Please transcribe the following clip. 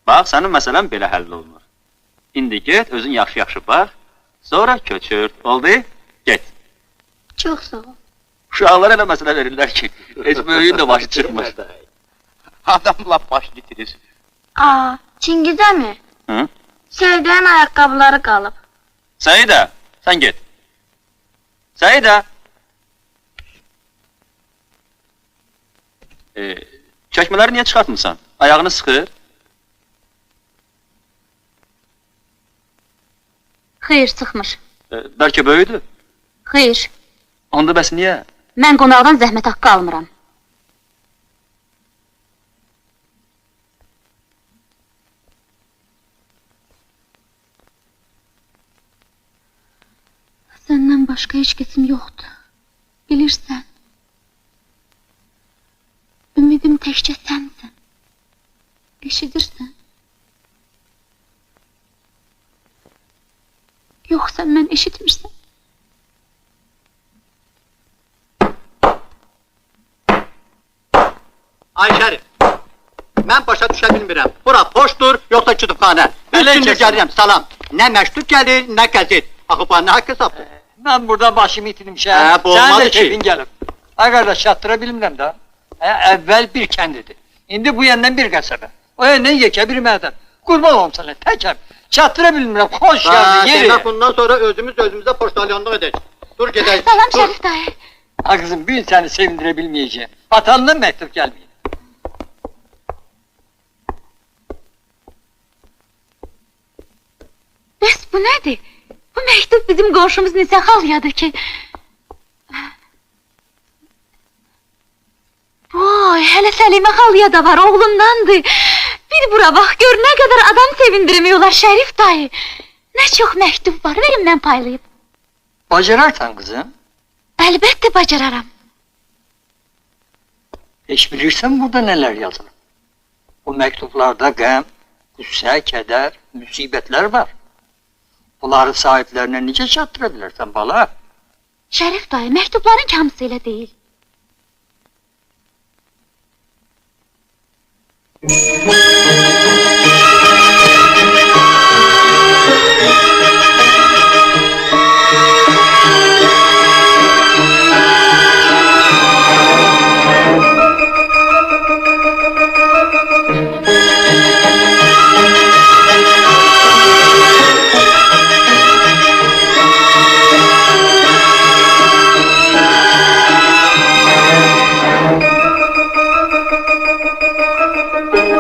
Bax, sənin məsələn belə həll olunur. İndi get, özün yaxşı-yaxşı bax, sonra köçür. Oldu? Get. Çox sağ ol. Uşaqlar elə məsələ verirlər ki, heç böyüyün də başı çıxmır. Adam lap baş getirir. Aa, Çingizə mi? Hı? Sevdiğin ayakkabıları qalıb. Səidə, sən get. Səidə. Çəkmələri niyə çıxartmırsan? Ayağını sıxır. Xeyr, sıxmır. Bəlkə böyüdür. Xeyr, Onda bəs niyə? mən qonaqdan zəhmət haqqı almıram. Səndən başqa heç kəsim yoxdur. Bilirsən. Ümidim təkcə sənsən. Eşidirsən. Yoxsa mən eşitmirsən. Ay Şərif, mən başa düşə bilmirəm. Bura poçtur, yoxsa kütüpxanə. Üç gündür gəlirəm, salam. Nə məktub gəlir, nə qəzet. Axı bana nə haqq hesabdır? Ben burada başımı itirmişim. Bu olmadı Sen de ki. keyfin gelip. Ha kardeş çattıra bilmem de. Evvel bir kendidir. Şimdi bu yandan bir kasaba. O yandan yeke bir mədəm. Kurban olum sana tekem. Çattıra bilmem. Hoş geldin yeri. Demək bundan sonra özümüzə poçtalyanlıq edək. Dur gedək. Salam dur. Şərif dayı. Ha kızım bir seni sevindirebilmeyeceğim. Atandan mektup gelmiyor. Bəs bu nədir? Bu məktub bizim qonşumuz Nisə xalyadır ki... Vay, hələ Səlimə xalya da var, oğlundandır. Bir bura bax, gör nə qədər adam sevindirmiyorlar Şərif dayı. Nə çox məktub var, verin mən paylayıb. Bacararsan kızım. Əlbəttə bacararam. Hiç bilirsen burada neler yazılır. Bu mektuplarda gəm, qüssə, kədər, müsibətlər var. Bunları sahiplerine nice çattıra bilirsən bala? Şərif dayı, məktubların kamısı elə deyil.